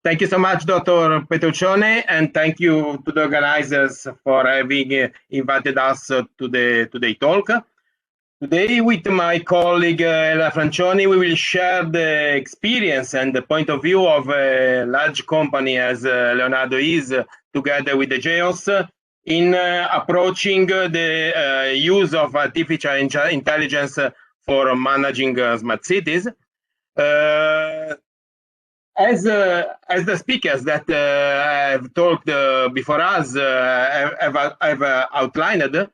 Thank you so much, Dr. Petruccione, and thank you to the organizers for having invited us to today's talk. Today, with my colleague Ella Francioni, we will share the experience and the point of view of a large company as Leonardo is, together with the GEOS, in approaching the use of artificial intelligence for managing smart cities. As the speakers that have talked before us have outlined,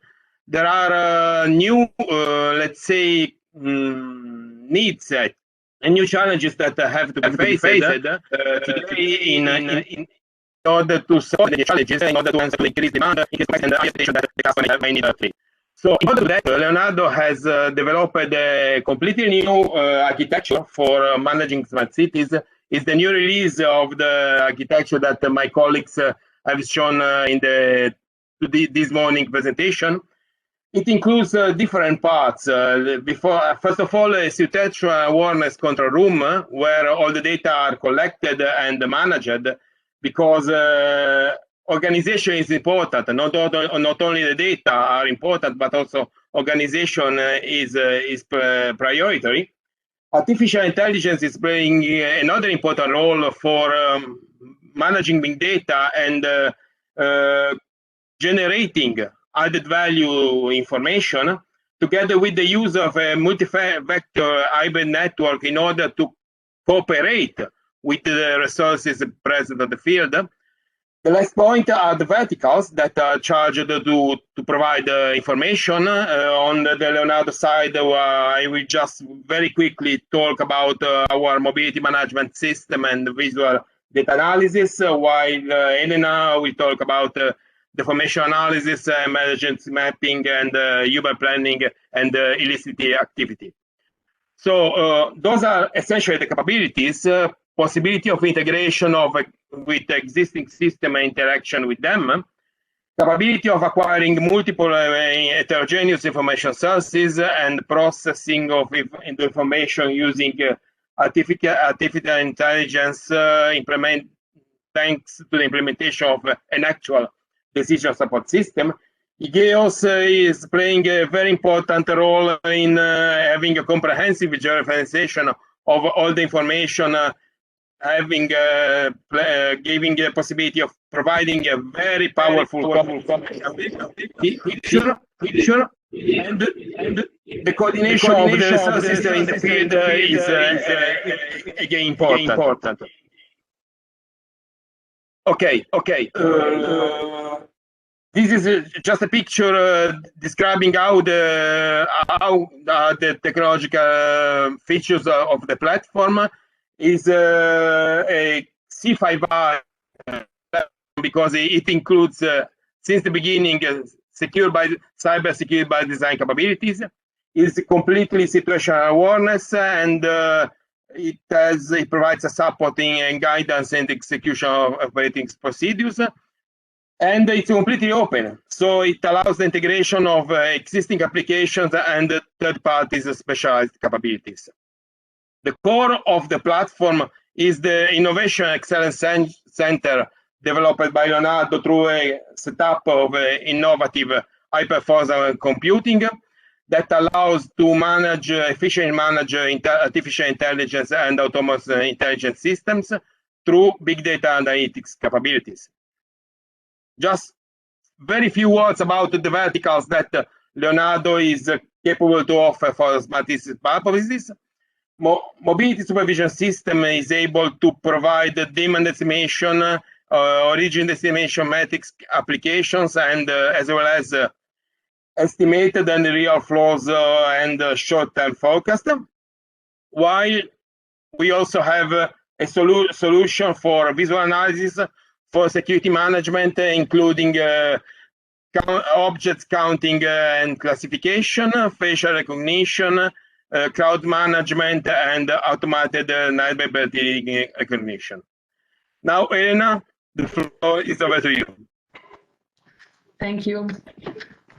there are new, let's say, needs and new challenges that have to be faced today in order to solve the challenges, in order to answer the increased demand, increased price, and the expectation that the customer may need to. So in order to that, Leonardo has developed a completely new architecture for managing smart cities. It's the new release of the architecture that my colleagues have shown in this morning presentation. It includes different parts. First of all, a situational awareness control room where all the data are collected and managed, because organization is important. Not only the data are important, but also organization is priority. Artificial intelligence is playing another important role for managing big data and generating added value information, together with the use of a multi-vector hybrid network in order to cooperate with the resources present on the field. The last point are the verticals that are charged to provide information. On the Leonardo side, I will just very quickly talk about our mobility management system and visual data analysis, while Elena will talk about deformation analysis, emergency mapping, and urban planning and illicit activity. So those are essentially the capabilities. Possibility of integration with existing system and interaction with them, capability of acquiring multiple heterogeneous information sources and processing of the information using artificial intelligence, thanks to the implementation of an actual decision support system. GEOS is playing a very important role in having a comprehensive georeferencing of all the information, giving the possibility of providing a very powerful picture, and the coordination of the resources in the field is again important. Okay. This is just a picture describing how the technological features of the platform is a C5I because it includes, since the beginning, cyber secured by design capabilities. It's completely situational awareness, and it provides a supporting and guidance and execution of operating procedures. And it's completely open, so it allows the integration of existing applications and third parties' specialized capabilities. The core of the platform is the Innovation Excellence Center developed by Leonardo through a setup of innovative high-performance computing that allows to efficiently manage artificial intelligence and autonomous intelligence systems through big data analytics capabilities. Just very few words about the verticals that Leonardo is capable to offer for smart city purposes. Mobility supervision system is able to provide demand estimation, origin estimation metrics applications, and as well as estimated and real flows and short-term forecast. While we also have a solution for visual analysis for security management, including objects counting and classification, facial recognition, cloud management, and automated neighborhood recognition. Now, Elena, the floor is over to you. Thank you.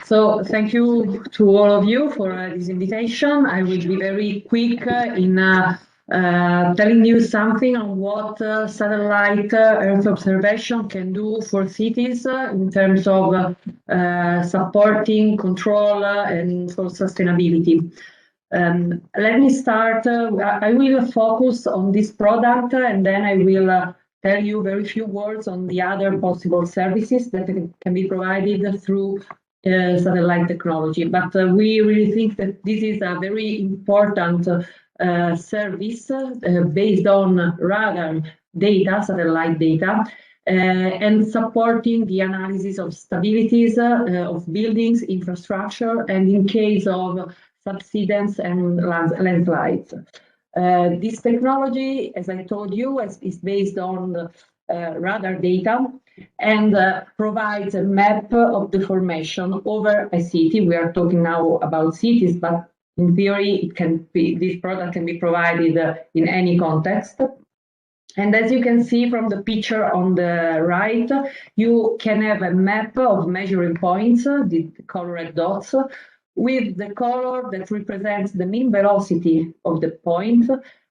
So thank you to all of you for this invitation. I will be very quick in telling you something on what satellite Earth observation can do for cities in terms of supporting, control, and for sustainability. Let me start. I will focus on this product, and then I will tell you very few words on the other possible services that can be provided through satellite technology. But we really think that this is a very important service based on radar data, satellite data, and supporting the analysis of stabilities of buildings, infrastructure, and in case of subsidence and landslides. This technology, as I told you, is based on radar data and provides a map of the formation over a city. We are talking now about cities, but in theory, this product can be provided in any context. And as you can see from the picture on the right, you can have a map of measuring points, the colored dots, with the color that represents the mean velocity of the point.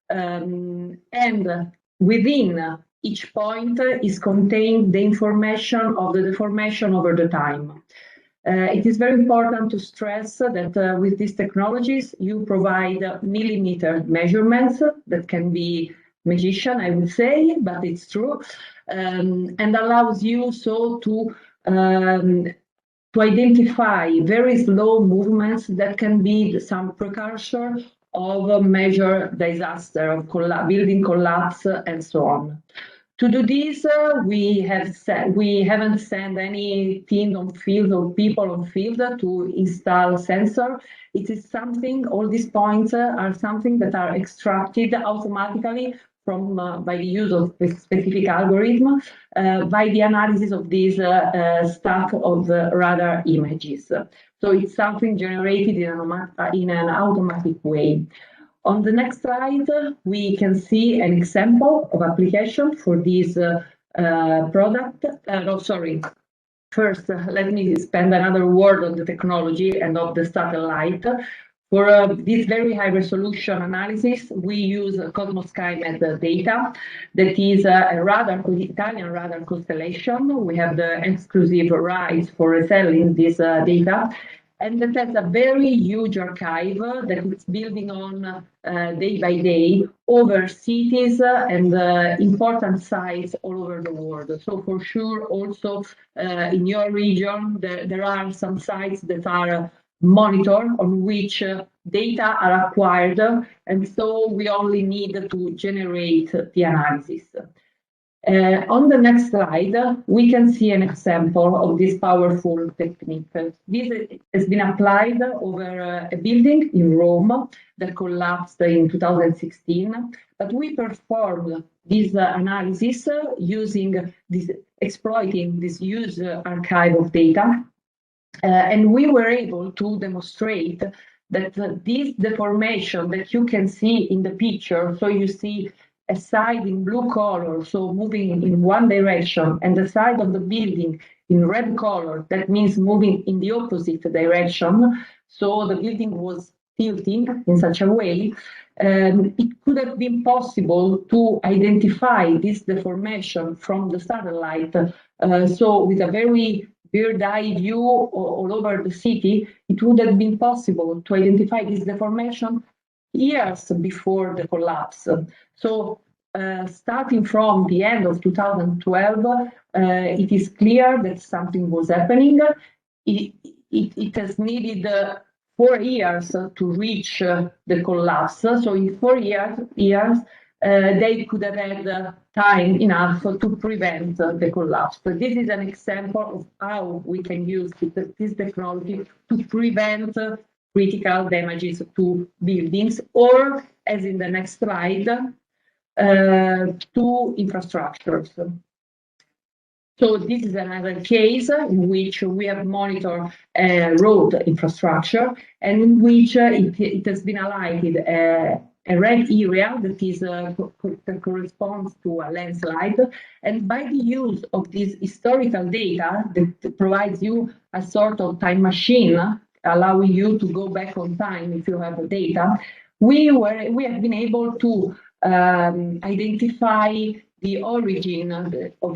And within each point is contained the information of the deformation over the time. It is very important to stress that with these technologies, you provide millimeter measurements that can be magician, I would say, but it's true, and allows you so to identify very slow movements that can be some precursor of a major disaster, of building collapse, and so on. To do this, we haven't sent any team on field or people on field to install sensor. It is something, all these points are something that are extracted automatically from by the use of a specific algorithm by the analysis of this stack of radar images. So it's something generated in an automatic way. On the next slide, we can see an example of application for this product. First, let me spend another word on the technology and of the satellite. For this very high resolution analysis, we use Cosmos SkyMed data that is a radar, Italian radar constellation. We have the exclusive rights for reselling this data. And that has a very huge archive that is building on day by day over cities and important sites all over the world. So for sure, also in your region, there are some sites that are monitored on which data are acquired. And so we only need to generate the analysis. On the next slide, we can see an example of this powerful technique. This has been applied over a building in Rome that collapsed in 2016. But we performed this analysis exploiting this huge archive of data. And we were able to demonstrate that this deformation that you can see in the picture, so you see a side in blue color, so moving in one direction, and the side of the building in red color, that means moving in the opposite direction. So the building was tilting in such a way. It could have been possible to identify this deformation from the satellite. So with a very bird's eye view all over the city, it would have been possible to identify this deformation years before the collapse. So starting from the end of 2012, it is clear that something was happening. It has needed 4 years to reach the collapse. So in 4 years, they could have had time enough to prevent the collapse. So this is an example of how we can use this technology to prevent critical damages to buildings, or, as in the next slide, to infrastructures. So this is another case in which we have monitored road infrastructure, and in which it has been highlighted a red area that corresponds to a landslide. And by the use of this historical data that provides you a sort of time machine, allowing you to go back on time if you have the data, we have been able to identify the origin of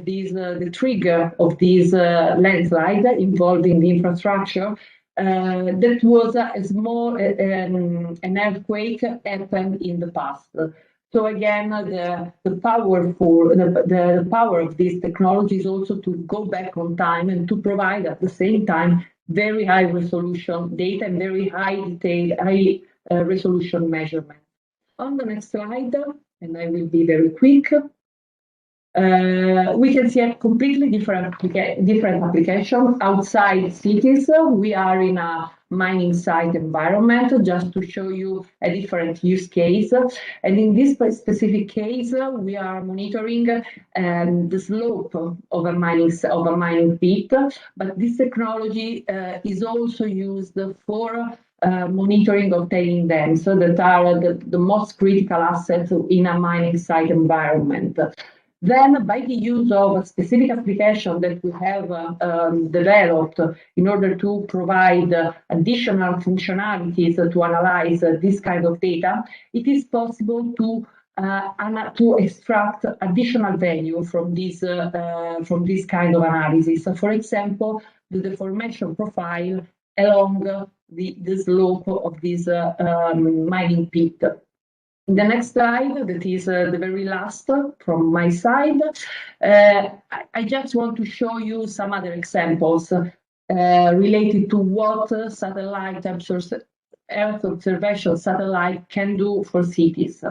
this, the trigger of this landslide involving the infrastructure. That was a small an earthquake happened in the past. So again, the power of this technology is also to go back on time and to provide at the same time very high resolution data and very high resolution measurement. On the next slide, and I will be very quick. We can see a completely different application outside cities. We are in a mining site environment, just to show you a different use case. And in this specific case, we are monitoring the slope of a mining pit. But this technology is also used for monitoring of tailing dams, that are the most critical assets in a mining site environment. Then, by the use of a specific application that we have developed in order to provide additional functionalities to analyze this kind of data, it is possible to extract additional value from this kind of analysis. So, for example, the deformation profile along the slope of this mining pit. The next slide, that is the very last from my side. I just want to show you some other examples related to what Earth observation satellite can do for cities.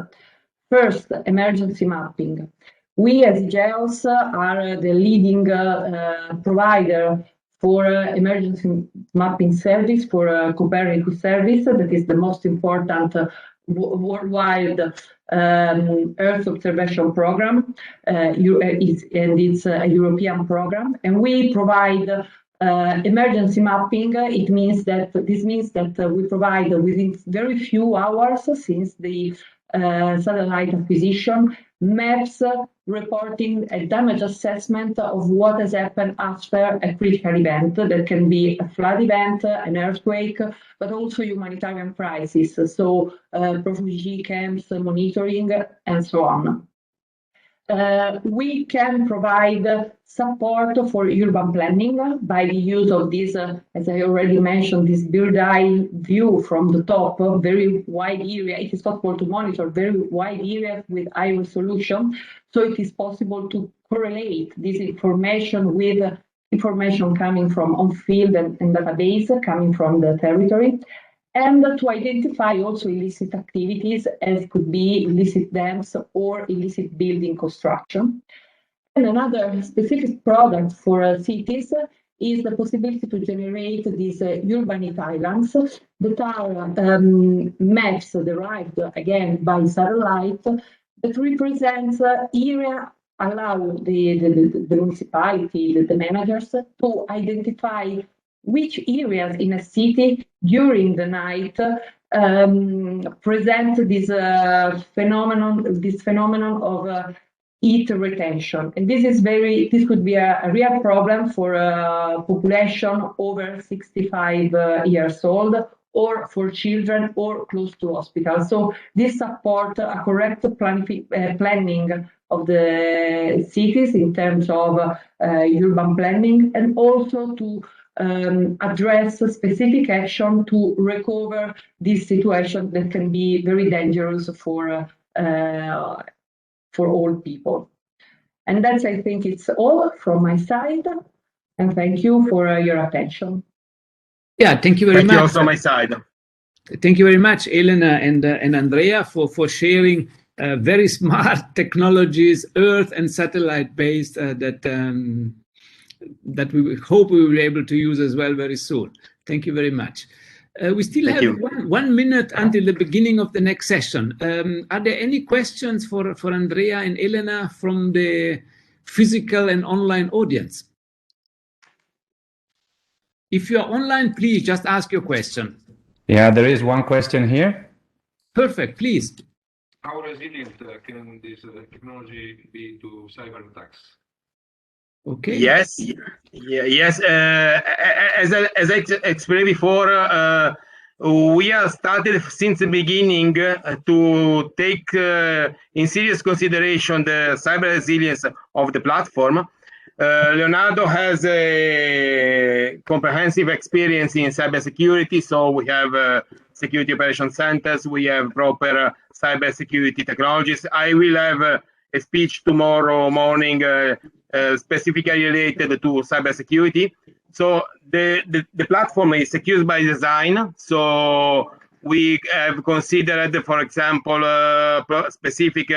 First, emergency mapping. We as GEOS are the leading provider for emergency mapping service, for Copernicus service, that is the most important worldwide Earth observation program, and it's a European program. And we provide emergency mapping. This means that we provide within very few hours since the satellite acquisition maps reporting a damage assessment of what has happened after a critical event. That can be a flood event, an earthquake, but also humanitarian crisis, so refugee camps monitoring, and so on. We can provide support for urban planning by the use of this, as I already mentioned, this bird's eye view from the top, very wide area. It is possible to monitor very wide areas with high resolution. So it is possible to correlate this information with information coming from on-field and database coming from the territory, and to identify also illicit activities, as could be illicit dams or illicit building construction. And another specific product for cities is the possibility to generate these urbanite islands that are maps derived again by satellite that represents area, allow the municipality, the managers to identify which areas in a city during the night present this phenomenon of heat retention. And this could be a real problem for a population over 65 years old, or for children or close to hospitals. So this supports a correct planning of the cities in terms of urban planning, and also to address specific action to recover this situation that can be very dangerous for all people. And that's, I think, it's all from my side. And thank you for your attention. Yeah, thank you very much. Thank you also on my side. Thank you very much, Elena and Andrea, for sharing very smart technologies, Earth and satellite based, that we hope we will be able to use as well very soon. Thank you very much. We still have 1 minute until the beginning of the next session. Are there any questions for Andrea and Elena from the physical and online audience? If you're online, please just ask your question. Yeah, there is one question here. Perfect, please. How resilient can this technology be to cyber attacks? Okay. Yes. As I explained before, we have started since the beginning to take in serious consideration the cyber resilience of the platform. Leonardo has a comprehensive experience in cybersecurity, so we have security operation centers, we have proper cybersecurity technologies. I will have a speech tomorrow morning specifically related to cybersecurity. So the platform is secure by design. So we have considered, for example, specific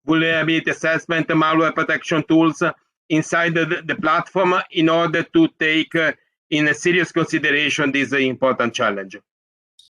vulnerability assessment, malware protection tools inside the platform in order to take in a serious consideration this important challenge.